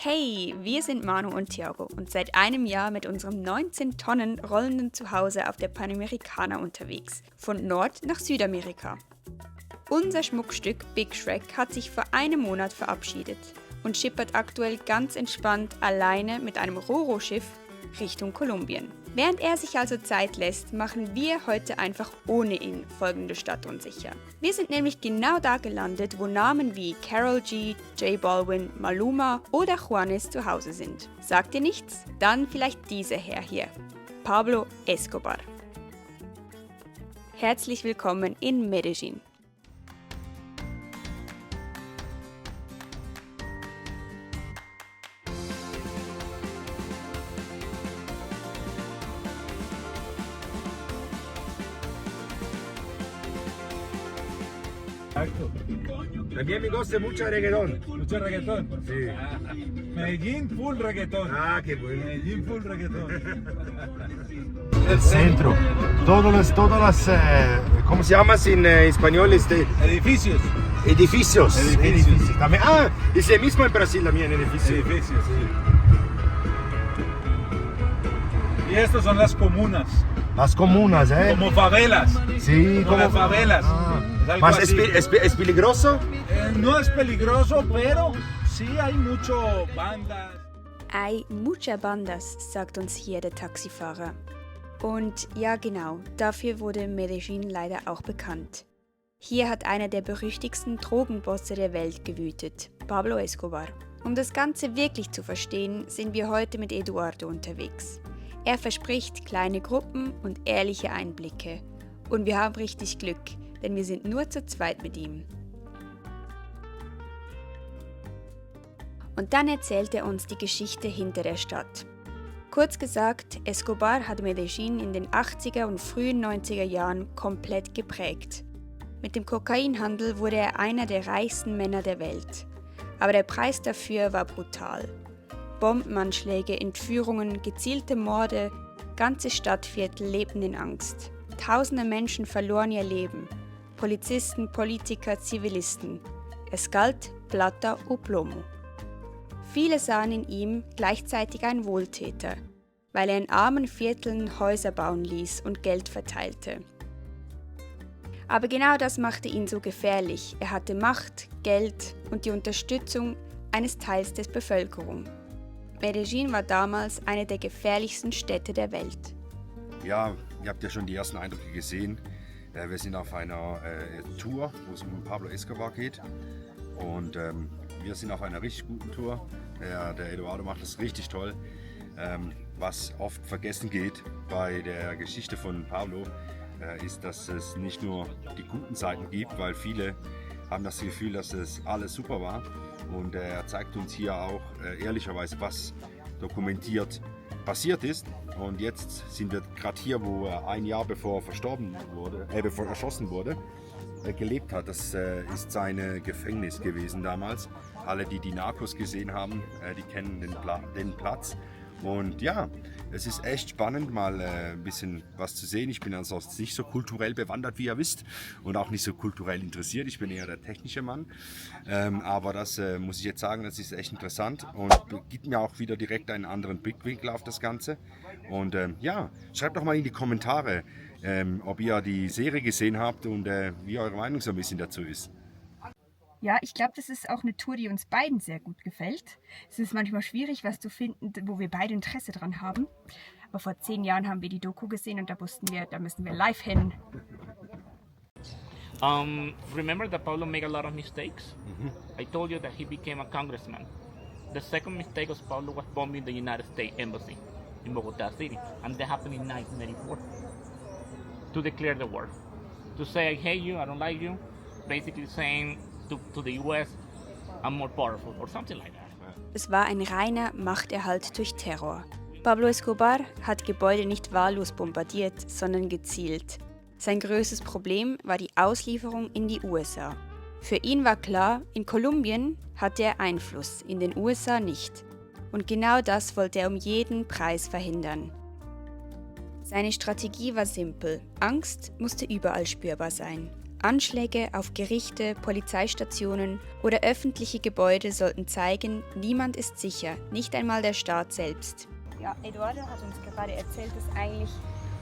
Hey, wir sind Manu und Thiago und seit einem Jahr mit unserem 19 Tonnen rollenden Zuhause auf der Panamericana unterwegs, von Nord- nach Südamerika. Unser Schmuckstück Big Shrek hat sich vor einem Monat verabschiedet und schippert aktuell ganz entspannt alleine mit einem Roro-Schiff Richtung Kolumbien. Während er sich also Zeit lässt, machen wir heute einfach ohne ihn folgende Stadt unsicher. Wir sind nämlich genau da gelandet, wo Namen wie Karol G, J Balvin, Maluma oder Juanes zu Hause sind. Sagt ihr nichts? Dann vielleicht dieser Herr hier, Pablo Escobar. Herzlich willkommen in Medellín. También me gusta mucho reggaetón. ¿Mucho reggaetón? Sí. Medellín full reggaetón. Ah, qué bueno. Medellín full reggaetón. El centro. Todas las ¿cómo se llama en español? Edificios. Edificios. Edificios. También, es el mismo en Brasil también, edificios. Edificios, sí. Y estos son las comunas. Las comunas, ¿eh? Como favelas. Sí, Como las favelas. Es algo Más así. es peligroso? No es peligroso, pero sí hay mucho bandas. Hay muchas bandas, sagt uns hier der Taxifahrer. Und ja genau, dafür wurde Medellín leider auch bekannt. Hier hat einer der berüchtigsten Drogenbosse der Welt gewütet, Pablo Escobar. Um das Ganze wirklich zu verstehen, sind wir heute mit Eduardo unterwegs. Er verspricht kleine Gruppen und ehrliche Einblicke. Und wir haben richtig Glück, denn wir sind nur zu zweit mit ihm. Und dann erzählt er uns die Geschichte hinter der Stadt. Kurz gesagt, Escobar hat Medellín in den 80er und frühen 90er Jahren komplett geprägt. Mit dem Kokainhandel wurde er einer der reichsten Männer der Welt. Aber der Preis dafür war brutal. Bombenanschläge, Entführungen, gezielte Morde, ganze Stadtviertel lebten in Angst. Tausende Menschen verloren ihr Leben. Polizisten, Politiker, Zivilisten. Es galt plata o plomo. Viele sahen in ihm gleichzeitig einen Wohltäter, weil er in armen Vierteln Häuser bauen ließ und Geld verteilte. Aber genau das machte ihn so gefährlich. Er hatte Macht, Geld und die Unterstützung eines Teils der Bevölkerung. Medellín war damals eine der gefährlichsten Städte der Welt. Ja, ihr habt ja schon die ersten Eindrücke gesehen. Wir sind auf einer Tour, wo es um Pablo Escobar geht. Und wir sind auf einer richtig guten Tour. Der Eduardo macht das richtig toll. Was oft vergessen geht bei der Geschichte von Pablo, ist, dass es nicht nur die guten Seiten gibt, weil viele haben das Gefühl, dass es alles super war. Und er zeigt uns hier auch ehrlicherweise, was dokumentiert passiert ist. Und jetzt sind wir gerade hier, wo er ein Jahr bevor er erschossen wurde, gelebt hat. Das ist sein Gefängnis gewesen damals. Alle, die Narcos gesehen haben, die kennen den Platz. Und ja, es ist echt spannend, mal ein bisschen was zu sehen. Ich bin ansonsten nicht so kulturell bewandert, wie ihr wisst, und auch nicht so kulturell interessiert. Ich bin eher der technische Mann. Aber das muss ich jetzt sagen, das ist echt interessant und gibt mir auch wieder direkt einen anderen Blickwinkel auf das Ganze. Und ja, schreibt doch mal in die Kommentare, ob ihr die Serie gesehen habt und wie eure Meinung so ein bisschen dazu ist. Ja, ich glaube, das ist auch eine Tour, die uns beiden sehr gut gefällt. Es ist manchmal schwierig, was zu finden, wo wir beide Interesse dran haben. Aber vor 10 Jahren haben wir die Doku gesehen und da wussten wir, da müssen wir live hin. Remember that Pablo made a lot of mistakes? I told you that he became a congressman. The second mistake was Pablo was bombing the United States Embassy in Bogota City. And that happened in 1994. To declare the war. To say, I hate you, I don't like you. Basically saying to the US, I'm more powerful or something like that. Es war ein reiner Machterhalt durch Terror. Pablo Escobar hat Gebäude nicht wahllos bombardiert, sondern gezielt. Sein größtes Problem war die Auslieferung in die USA. Für ihn war klar, in Kolumbien hatte er Einfluss, in den USA nicht. Und genau das wollte er um jeden Preis verhindern. Seine Strategie war simpel. Angst musste überall spürbar sein. Anschläge auf Gerichte, Polizeistationen oder öffentliche Gebäude sollten zeigen, niemand ist sicher, nicht einmal der Staat selbst. Ja, Eduardo hat uns gerade erzählt, dass eigentlich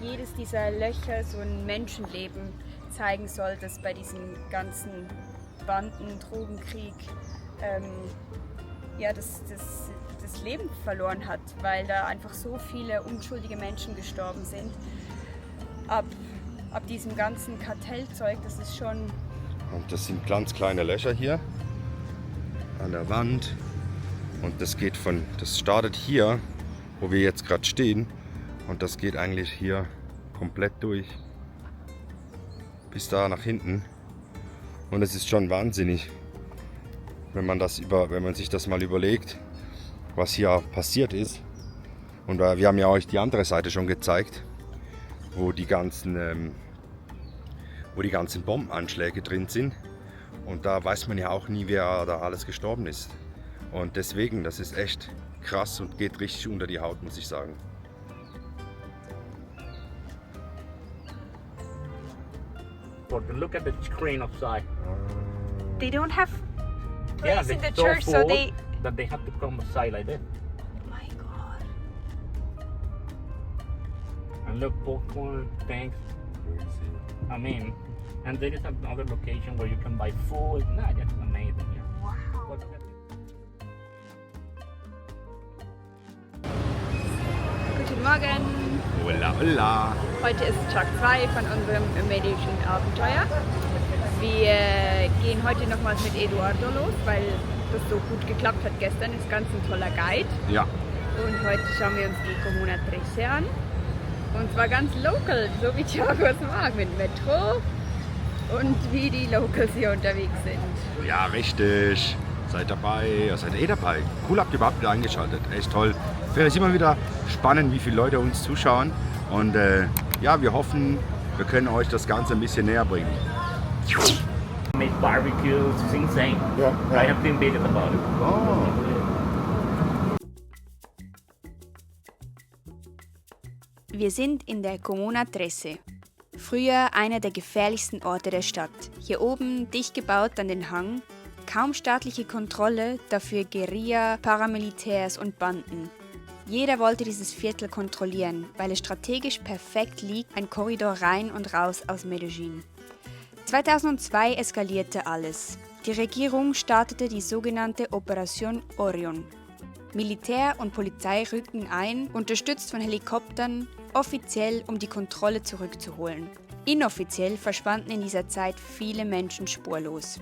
jedes dieser Löcher so ein Menschenleben zeigen soll, das bei diesem ganzen Banden, Drogenkrieg das Leben verloren hat, weil da einfach so viele unschuldige Menschen gestorben sind. Ab diesem ganzen Kartellzeug, das ist schon... Und das sind ganz kleine Löcher hier an der Wand. Und das startet hier, wo wir jetzt gerade stehen. Und das geht eigentlich hier komplett durch. Bis da nach hinten. Und es ist schon wahnsinnig, wenn man sich das mal überlegt, was hier passiert ist. Und wir haben ja euch die andere Seite schon gezeigt, wo die ganzen Bombenanschläge drin sind. Und da weiß man ja auch nie, wer da alles gestorben ist. Und deswegen, das ist echt krass und geht richtig unter die Haut, muss ich sagen. Look at the screen outside. They don't have Yeah, place in the they're so church, so full they... that they have to come outside like this. Oh my God. And look, popcorn, thanks. I mean, and there is another location where you can buy food. Nah, that's amazing. Yeah. Wow. Guten Morgen. Hola, hola. Heute ist Tag 2 von unserem Medellin-Abenteuer. Wir gehen heute nochmals mit Eduardo los, weil das so gut geklappt hat gestern. Ist ganz ein toller Guide. Ja. Und heute schauen wir uns die Comuna 13 an. Und zwar ganz local, so wie Thiago es mag, mit Metro und wie die Locals hier unterwegs sind. Ja, richtig. Seid dabei, seid dabei. Cool, habt ihr überhaupt wieder eingeschaltet. Echt toll. Ich finde es immer wieder spannend, wie viele Leute uns zuschauen. Und ja, wir hoffen, wir können euch das Ganze ein bisschen näher bringen. Make barbecues, it's insane. Yeah, yeah. I have been bitten about it. Oh. Wir sind in der Comuna 13. Früher einer der gefährlichsten Orte der Stadt. Hier oben, dicht gebaut an den Hang, kaum staatliche Kontrolle, dafür Guerilla, Paramilitärs und Banden. Jeder wollte dieses Viertel kontrollieren, weil es strategisch perfekt liegt, ein Korridor rein und raus aus Medellin. 2002 eskalierte alles. Die Regierung startete die sogenannte Operation Orion. Militär und Polizei rückten ein, unterstützt von Helikoptern, offiziell um die Kontrolle zurückzuholen. Inoffiziell verschwanden in dieser Zeit viele Menschen spurlos.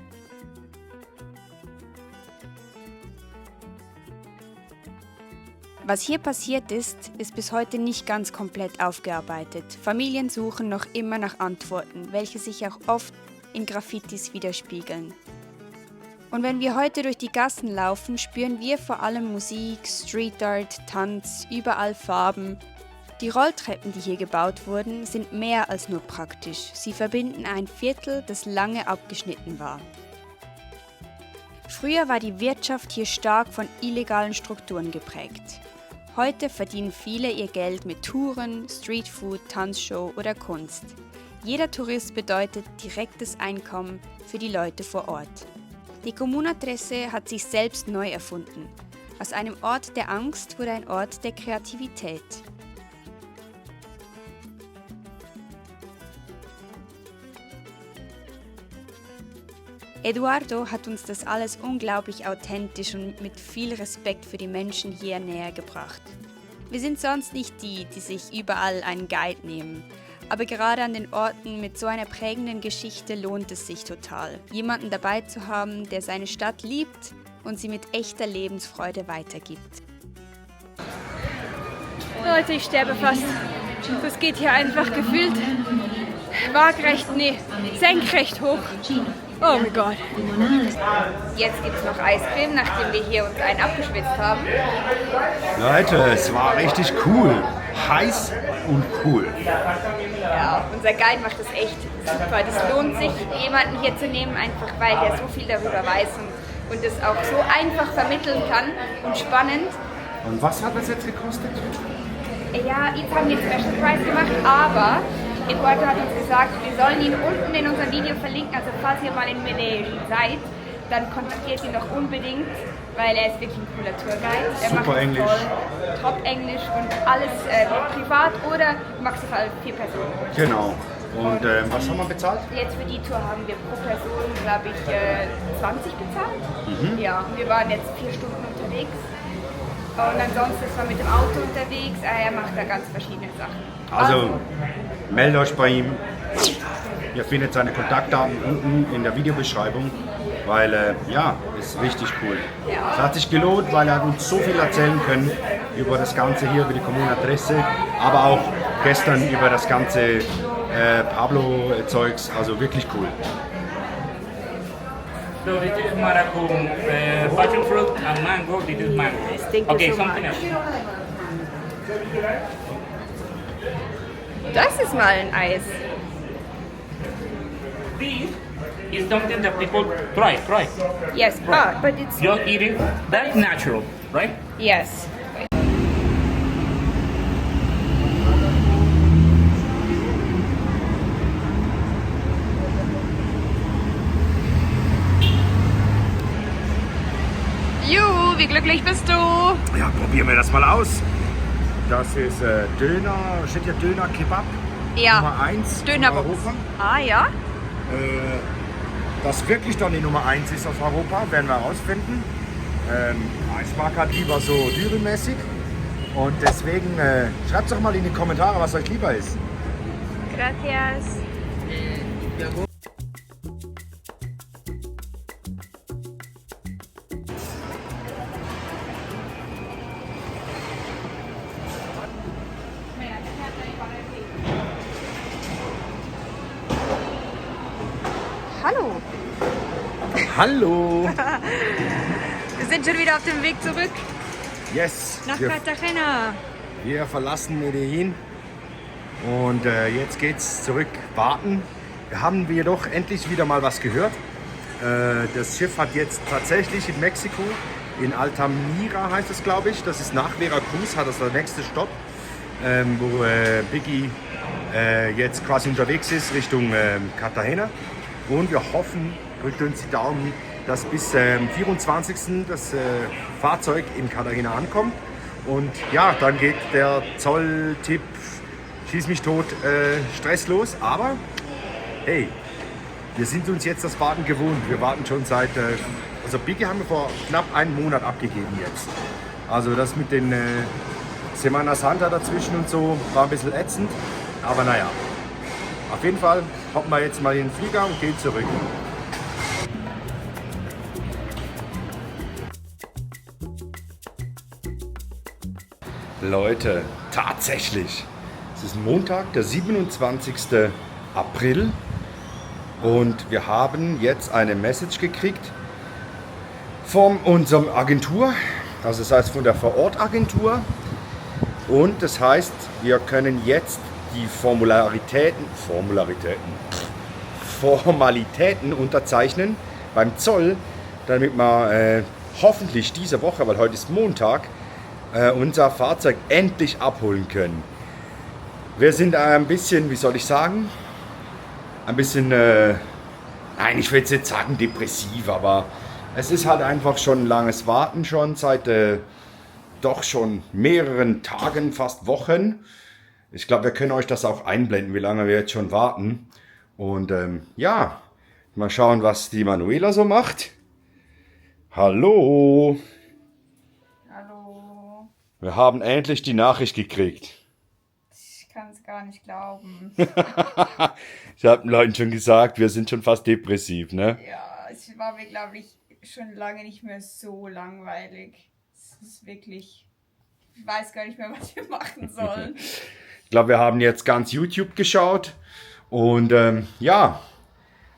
Was hier passiert ist, ist bis heute nicht ganz komplett aufgearbeitet. Familien suchen noch immer nach Antworten, welche sich auch oft in Graffitis widerspiegeln. Und wenn wir heute durch die Gassen laufen, spüren wir vor allem Musik, Street Art, Tanz, überall Farben. Die Rolltreppen, die hier gebaut wurden, sind mehr als nur praktisch. Sie verbinden ein Viertel, das lange abgeschnitten war. Früher war die Wirtschaft hier stark von illegalen Strukturen geprägt. Heute verdienen viele ihr Geld mit Touren, Streetfood, Tanzshow oder Kunst. Jeder Tourist bedeutet direktes Einkommen für die Leute vor Ort. Die Comuna 13 hat sich selbst neu erfunden. Aus einem Ort der Angst wurde ein Ort der Kreativität. Eduardo hat uns das alles unglaublich authentisch und mit viel Respekt für die Menschen hier näher gebracht. Wir sind sonst nicht die sich überall einen Guide nehmen. Aber gerade an den Orten mit so einer prägenden Geschichte lohnt es sich total, jemanden dabei zu haben, der seine Stadt liebt und sie mit echter Lebensfreude weitergibt. Leute, ich sterbe fast. Das geht hier einfach gefühlt senkrecht hoch. Oh mein Gott. Jetzt gibt es noch Eiscreme, nachdem wir hier uns einen abgeschwitzt haben. Leute, es war richtig cool. Heiß und cool. Ja, unser Guide macht das echt super. Das lohnt sich, jemanden hier zu nehmen, einfach weil der so viel darüber weiß und es auch so einfach vermitteln kann und spannend. Und was hat das jetzt gekostet? Ja, jetzt haben wir Special Price gemacht, aber Eduardo hat uns gesagt, wir sollen ihn unten in unserem Video verlinken, also falls ihr mal in Medellin seid, dann kontaktiert ihn doch unbedingt, weil er ist wirklich ein cooler Tourguide. Er Super macht Englisch. Voll top Englisch und alles privat oder maximal 4 Personen. Genau. Und was haben wir bezahlt? Jetzt für die Tour haben wir pro Person, glaube ich, 20 bezahlt. Ja, wir waren jetzt 4 Stunden unterwegs. Und ansonsten ist man mit dem Auto unterwegs. Er macht da ganz verschiedene Sachen. Also, meldet euch bei ihm. Ihr findet seine Kontaktdaten unten in der Videobeschreibung, weil ja, ist richtig cool. Es hat sich gelohnt, weil er hat uns so viel erzählen können über das Ganze hier, über die Comuna Trece, aber auch gestern über das ganze Pablo-Zeugs, also wirklich cool. So this is maracu, passion fruit and mango. This is mango. Thank you Okay, so something much. else. Das ist mal ein Eis. This is something that people try. Yes, but it's... Just eat it. That's natural, right? Yes. Juhu, wie glücklich bist du? Ja, probieren wir das mal aus. Das ist Döner, steht hier Döner Kebab Ja. Nummer 1 Dönerbox. Europa. Ah ja? Was wirklich dann die Nummer 1 ist aus Europa, werden wir herausfinden. Ich mag halt lieber so Dürrenmäßig. Und deswegen schreibt doch mal in die Kommentare, was euch lieber ist. Gracias. Hallo. Hallo! Wir sind schon wieder auf dem Weg zurück Yes! nach Wir, Cartagena. wir verlassen Medellin und jetzt geht's zurück warten. Wir haben jedoch endlich wieder mal was gehört. Das Schiff hat jetzt tatsächlich in Mexiko, in Altamira heißt es, glaube ich, das ist nach Veracruz, hat das der nächste Stopp, wo Biggie jetzt quasi unterwegs ist Richtung Cartagena. Und wir hoffen, drückt uns die Daumen, dass bis 24. das Fahrzeug in Cartagena ankommt. Und ja, dann geht der Zolltipp, schieß mich tot, stresslos. Aber hey, wir sind uns jetzt das Warten gewohnt. Wir warten schon seit, also Biggie haben wir vor knapp einem Monat abgegeben jetzt. Also das mit den Semana Santa dazwischen und so war ein bisschen ätzend. Aber naja, auf jeden Fall hoppen wir jetzt mal in den Flieger und gehen zurück. Leute, tatsächlich, es ist Montag, der 27. April und wir haben jetzt eine Message gekriegt von unserer Agentur, also das heißt von der Vorortagentur, und das heißt, wir können jetzt die Formalitäten unterzeichnen beim Zoll, damit wir hoffentlich diese Woche, weil heute ist Montag, unser Fahrzeug endlich abholen können. Wir sind ein bisschen, wie soll ich sagen, ein bisschen, nein, ich will jetzt nicht sagen depressiv, aber es ist halt einfach schon ein langes Warten schon seit doch schon mehreren Tagen, fast Wochen. Ich glaube, wir können euch das auch einblenden, wie lange wir jetzt schon warten. Und ja, mal schauen, was die Manuela so macht. Hallo! Hallo. Wir haben endlich die Nachricht gekriegt. Ich kann es gar nicht glauben. Ich habe den Leuten schon gesagt, wir sind schon fast depressiv, ne? Ja, es war mir, glaube ich, schon lange nicht mehr so langweilig. Es ist wirklich... Ich weiß gar nicht mehr, was wir machen sollen. Ich glaube, wir haben jetzt ganz YouTube geschaut. Und ja,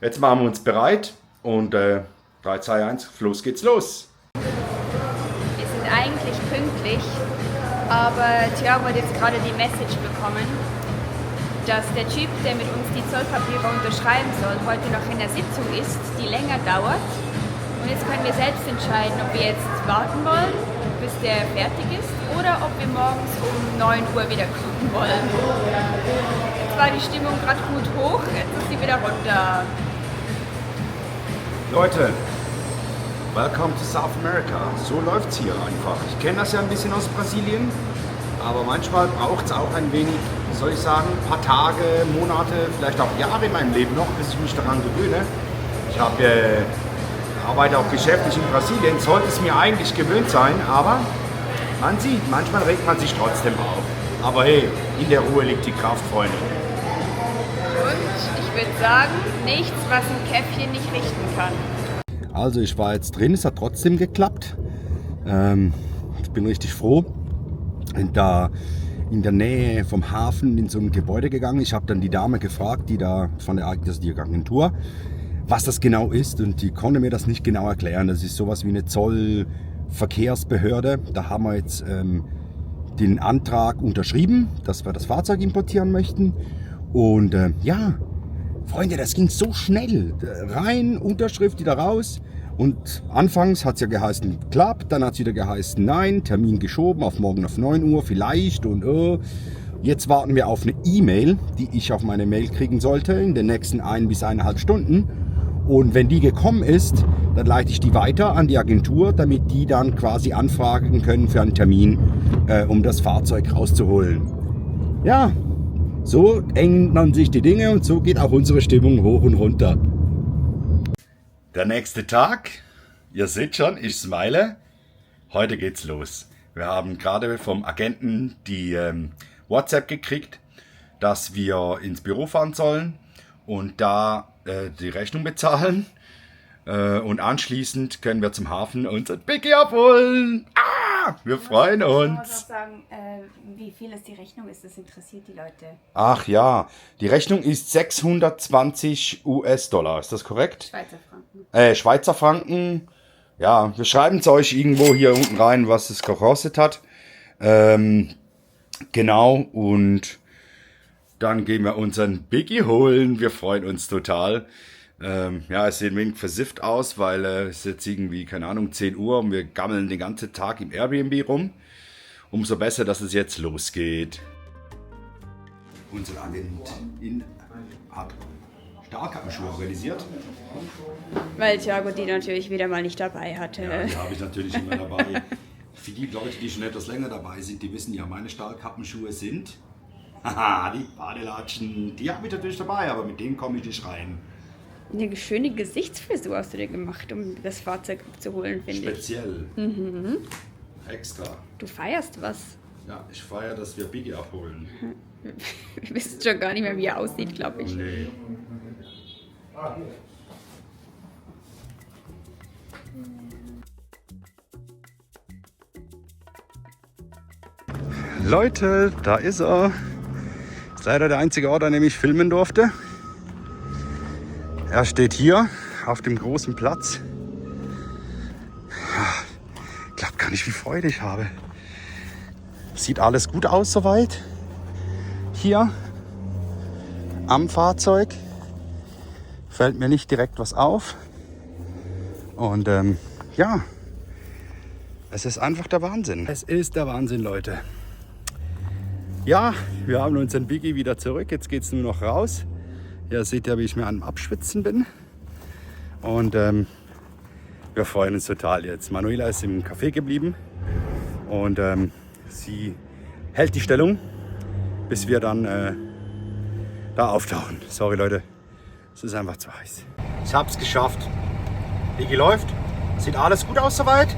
jetzt machen wir uns bereit. Und 3, 2, 1, los geht's los. Wir sind eigentlich pünktlich, aber Thiago hat jetzt gerade die Message bekommen, dass der Typ, der mit uns die Zollpapiere unterschreiben soll, heute noch in der Sitzung ist, die länger dauert. Und jetzt können wir selbst entscheiden, ob wir jetzt warten wollen, bis der fertig ist, oder ob wir morgens um 9 Uhr wieder kommen wollen. Jetzt war die Stimmung gerade gut hoch, jetzt ist sie wieder runter. Leute, welcome to South America. So läuft's hier einfach. Ich kenne das ja ein bisschen aus Brasilien, aber manchmal braucht es auch ein wenig, wie soll ich sagen, ein paar Tage, Monate, vielleicht auch Jahre in meinem Leben noch, bis ich mich daran gewöhne. Ich arbeite auch geschäftlich in Brasilien, sollte es mir eigentlich gewöhnt sein, aber man sieht, manchmal regt man sich trotzdem auf. Aber hey, in der Ruhe liegt die Kraft, Freunde. Und ich würde sagen, nichts, was ein Käffchen nicht richten kann. Also ich war jetzt drin, es hat trotzdem geklappt. Ich bin richtig froh. Da in der Nähe vom Hafen in so ein Gebäude gegangen. Ich habe dann die Dame gefragt, die da von der Agentur, was das genau ist, und die konnte mir das nicht genau erklären. Das ist sowas wie eine Zollverkehrsbehörde. Da haben wir jetzt den Antrag unterschrieben, dass wir das Fahrzeug importieren möchten. Und ja, Freunde, das ging so schnell. Rein, Unterschrift, wieder raus. Und anfangs hat es ja geheißen, klappt, dann hat es wieder geheißen, nein, Termin geschoben auf morgen auf 9 Uhr vielleicht und jetzt warten wir auf eine E-Mail, die ich auf meine Mail kriegen sollte in den nächsten 1 bis 1,5 Stunden. Und wenn die gekommen ist, dann leite ich die weiter an die Agentur, damit die dann quasi anfragen können für einen Termin, um das Fahrzeug rauszuholen. Ja, so ändern sich die Dinge und so geht auch unsere Stimmung hoch und runter. Der nächste Tag, ihr seht schon, ich smile. Heute geht's los. Wir haben gerade vom Agenten die WhatsApp gekriegt, dass wir ins Büro fahren sollen und da die Rechnung bezahlen. Und anschließend können wir zum Hafen unseren Biggie abholen. Wir freuen uns. Ich muss auch sagen, wie viel es die Rechnung ist, das interessiert die Leute. Ach ja, die Rechnung ist 620 US-Dollar, ist das korrekt? Schweizer Franken. Schweizer Franken. Ja, wir schreiben es euch irgendwo hier unten rein, was es gekostet hat. Genau, und dann gehen wir unseren Biggie holen. Wir freuen uns total. Ja, es sieht ein wenig versifft aus, weil es jetzt irgendwie, keine Ahnung, 10 Uhr und wir gammeln den ganzen Tag im Airbnb rum. Umso besser, dass es jetzt losgeht. Unser Agent hat Stahlkappenschuhe organisiert. Weil Thiago die natürlich wieder mal nicht dabei hatte. Ja, die habe ich natürlich immer dabei. Für die Leute, die schon etwas länger dabei sind, die wissen ja, meine Stahlkappenschuhe sind... Haha, die Badelatschen, die habe ich natürlich dabei, aber mit denen komme ich nicht rein. Eine schöne Gesichtsfrisur hast du dir gemacht, um das Fahrzeug abzuholen, finde ich. Speziell. Extra. Du feierst was. Ja, ich feiere, dass wir Biggie abholen. Wir wissen schon gar nicht mehr, wie er aussieht, glaube ich. Nee. Leute, da ist er. Das ist leider der einzige Ort, an dem ich filmen durfte. Er steht hier auf dem großen Platz. Ja, ich glaube gar nicht, wie Freude ich habe. Sieht alles gut aus soweit. Hier am Fahrzeug fällt mir nicht direkt was auf. Und ja, es ist einfach der Wahnsinn. Es ist der Wahnsinn, Leute. Ja, wir haben unseren Biggie wieder zurück. Jetzt geht es nur noch raus. Ihr seht ja, wie ich mir am Abschwitzen bin. Und wir freuen uns total jetzt. Manuela ist im Café geblieben und sie hält die Stellung, bis wir dann da auftauchen. Sorry Leute, es ist einfach zu heiß. Ich habe es geschafft. Biggie läuft, sieht alles gut aus soweit.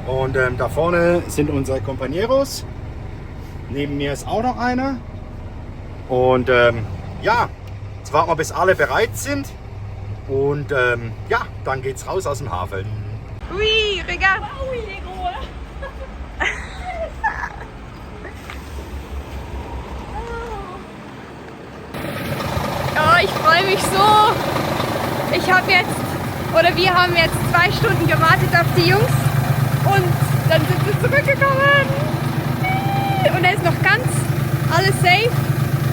Und da vorne sind unsere Compañeros. Neben mir ist auch noch einer. Und ja, jetzt warten wir, bis alle bereit sind. Und ja, dann geht's raus aus dem Hafen. Oui, regarde. Oh, il est gros. Oh, ich freue mich so. Wir haben jetzt 2 Stunden gewartet auf die Jungs und dann sind wir zurückgekommen. Und da ist noch ganz alles safe.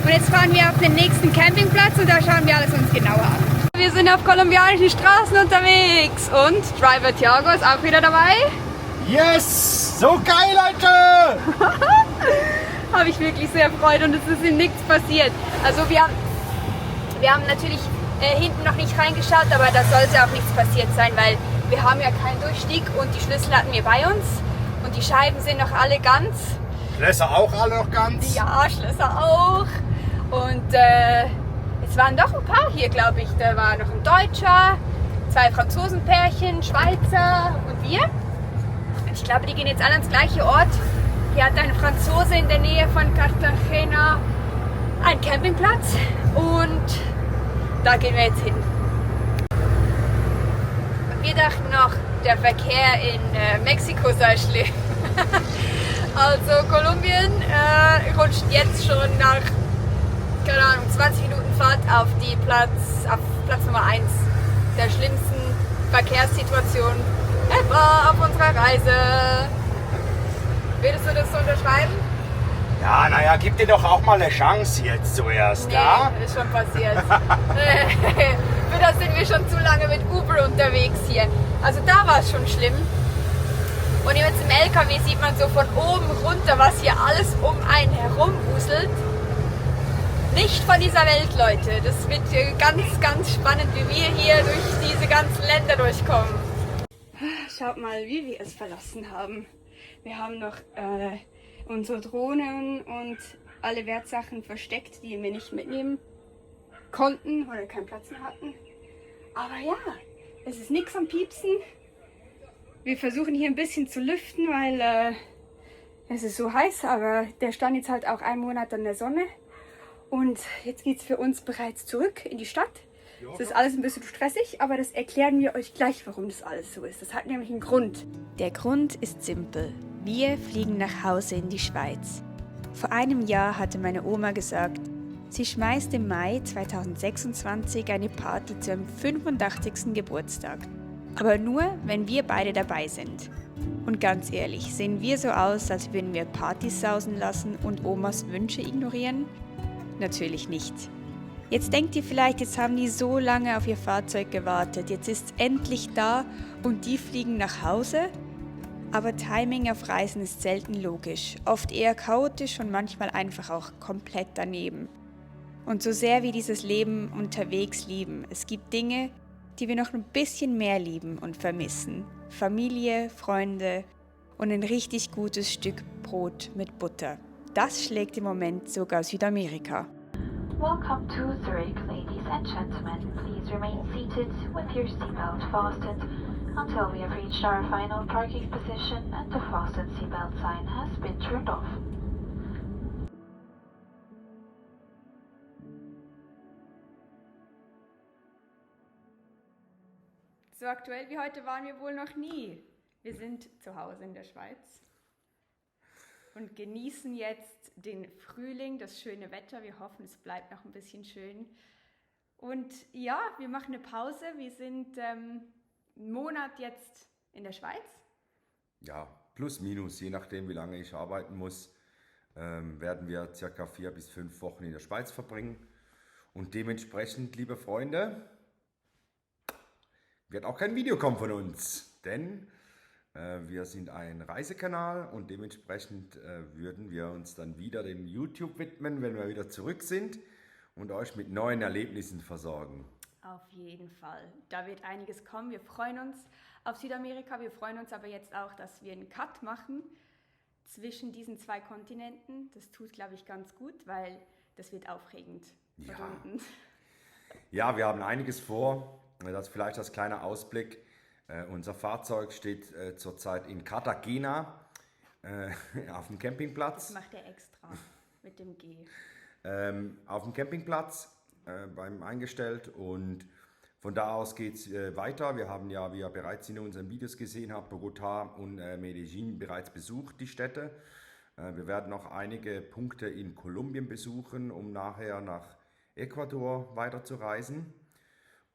Und jetzt fahren wir auf den nächsten Campingplatz und da schauen wir alles uns genauer an. Wir sind auf kolumbianischen Straßen unterwegs und Driver Thiago ist auch wieder dabei. Yes! So geil, Leute! Habe ich wirklich sehr erfreut und es ist ihm nichts passiert. Also wir haben natürlich hinten noch nicht reingeschaut, aber da sollte auch nichts passiert sein, weil wir haben ja keinen Durchstieg und die Schlüssel hatten wir bei uns und die Scheiben sind noch alle ganz. Schlösser auch alle noch ganz? Ja, Schlösser auch. Und es waren doch ein paar hier, glaube ich. Da war noch ein Deutscher, 2 Franzosenpärchen, Schweizer und wir. Und ich glaube, die gehen jetzt alle ans gleiche Ort. Hier hat ein Franzose in der Nähe von Cartagena einen Campingplatz und da gehen wir jetzt hin. Und wir dachten noch, der Verkehr in Mexiko sei schlimm. Also Kolumbien rutscht jetzt schon nach, keine Ahnung, 20 Minuten Fahrt auf Platz Nummer 1 der schlimmsten Verkehrssituation ever auf unserer Reise. Würdest du das so unterschreiben? Ja, naja, gib dir doch auch mal eine Chance jetzt zuerst, Nee, ja? ist schon passiert. Für das sind wir schon zu lange mit Uber unterwegs hier. Also da war es schon schlimm. Und jetzt im LKW sieht man so von oben runter, was hier alles um einen herum wuselt. Nicht von dieser Welt, Leute. Das wird ganz, ganz spannend, wie wir hier durch diese ganzen Länder durchkommen. Schaut mal, wie wir es verlassen haben. Wir haben noch unsere Drohnen und alle Wertsachen versteckt, die wir nicht mitnehmen konnten oder keinen Platz mehr hatten. Aber ja, es ist nichts am Piepsen. Wir versuchen hier ein bisschen zu lüften, weil es ist so heiß, aber der stand jetzt halt auch einen Monat in der Sonne. Und jetzt geht es für uns bereits zurück in die Stadt. Es ist alles ein bisschen stressig, aber das erklären wir euch gleich, warum das alles so ist. Das hat nämlich einen Grund. Der Grund ist simpel. Wir fliegen nach Hause in die Schweiz. Vor einem Jahr hatte meine Oma gesagt, sie schmeißt im Mai 2026 eine Party zu ihrem 85. Geburtstag. Aber nur, wenn wir beide dabei sind. Und ganz ehrlich, sehen wir so aus, als würden wir Partys sausen lassen und Omas Wünsche ignorieren? Natürlich nicht. Jetzt denkt ihr vielleicht, jetzt haben die so lange auf ihr Fahrzeug gewartet, jetzt ist es endlich da und die fliegen nach Hause? Aber Timing auf Reisen ist selten logisch, oft eher chaotisch und manchmal einfach auch komplett daneben. Und so sehr wir dieses Leben unterwegs lieben, es gibt Dinge, die wir noch ein bisschen mehr lieben und vermissen. Familie, Freunde und ein richtig gutes Stück Brot mit Butter. Das schlägt im Moment sogar Südamerika. Welcome to Zurich, ladies and gentlemen. Please remain seated with your seatbelt fastened until we have reached our final parking position and the fasten seatbelt sign has been turned off. So aktuell wie heute waren wir wohl noch nie. Wir sind zu Hause in der Schweiz und genießen jetzt den Frühling, das schöne Wetter. Wir hoffen, es bleibt noch ein bisschen schön. Und ja, wir machen eine Pause. Wir sind einen Monat jetzt in der Schweiz. Ja, plus minus, je nachdem wie lange ich arbeiten muss, werden wir ca. 4 bis 5 Wochen in der Schweiz verbringen. Und dementsprechend, liebe Freunde, wird auch kein Video kommen von uns, denn wir sind ein Reisekanal und dementsprechend würden wir uns dann wieder dem YouTube widmen, wenn wir wieder zurück sind und euch mit neuen Erlebnissen versorgen. Auf jeden Fall. Da wird einiges kommen. Wir freuen uns auf Südamerika. Wir freuen uns aber jetzt auch, dass wir einen Cut machen zwischen diesen 2 Kontinenten. Das tut, glaube ich, ganz gut, weil das wird aufregend. Ja. Verbunden. Ja, wir haben einiges vor. Das ist vielleicht als kleiner Ausblick. Unser Fahrzeug steht zurzeit in Cartagena auf dem Campingplatz. Das macht er extra mit dem G. Auf dem Campingplatz beim eingestellt und von da aus geht es weiter. Wir haben ja, wie ihr bereits in unseren Videos gesehen habt, Bogotá und Medellín bereits besucht, die Städte. Wir werden noch einige Punkte in Kolumbien besuchen, um nachher nach Ecuador weiterzureisen.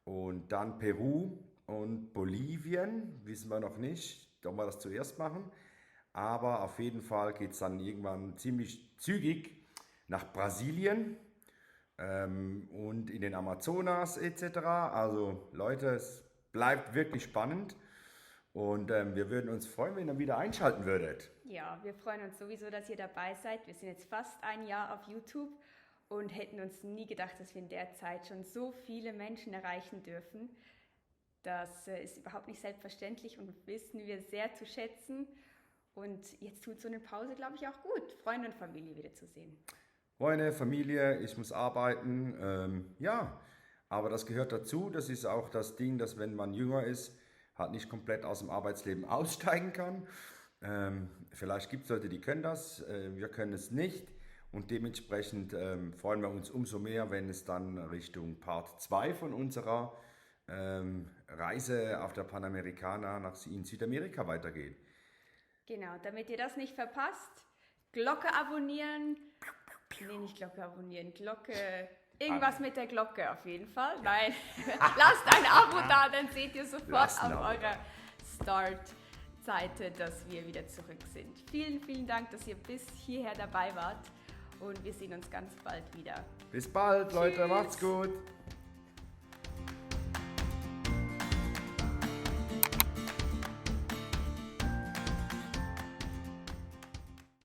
Und dann Peru und Bolivien, wissen wir noch nicht, ob wir das zuerst machen. Aber auf jeden Fall geht es dann irgendwann ziemlich zügig nach Brasilien und in den Amazonas etc. Also Leute, es bleibt wirklich spannend und wir würden uns freuen, wenn ihr wieder einschalten würdet. Ja, wir freuen uns sowieso, dass ihr dabei seid. Wir sind jetzt fast ein Jahr auf YouTube und hätten uns nie gedacht, dass wir in der Zeit schon so viele Menschen erreichen dürfen. Das ist überhaupt nicht selbstverständlich und wissen wir sehr zu schätzen. Und jetzt tut so eine Pause, glaube ich, auch gut, Freunde und Familie wiederzusehen. Freunde, Familie, ich muss arbeiten, ja, aber das gehört dazu. Das ist auch das Ding, dass wenn man jünger ist, halt nicht komplett aus dem Arbeitsleben aussteigen kann. Vielleicht gibt es Leute, die können das, wir können es nicht. Und dementsprechend freuen wir uns umso mehr, wenn es dann Richtung Part 2 von unserer Reise auf der Panamericana in Südamerika weitergeht. Genau, damit ihr das nicht verpasst, Glocke abonnieren. Nee, nicht Glocke abonnieren, Glocke, irgendwas mit der Glocke auf jeden Fall. Nein, lasst ein Abo da, dann seht ihr sofort auf eurer Start-Seite, dass wir wieder zurück sind. Vielen, vielen Dank, dass ihr bis hierher dabei wart und wir sehen uns ganz bald wieder. Bis bald, Leute, Tschüss. macht's gut.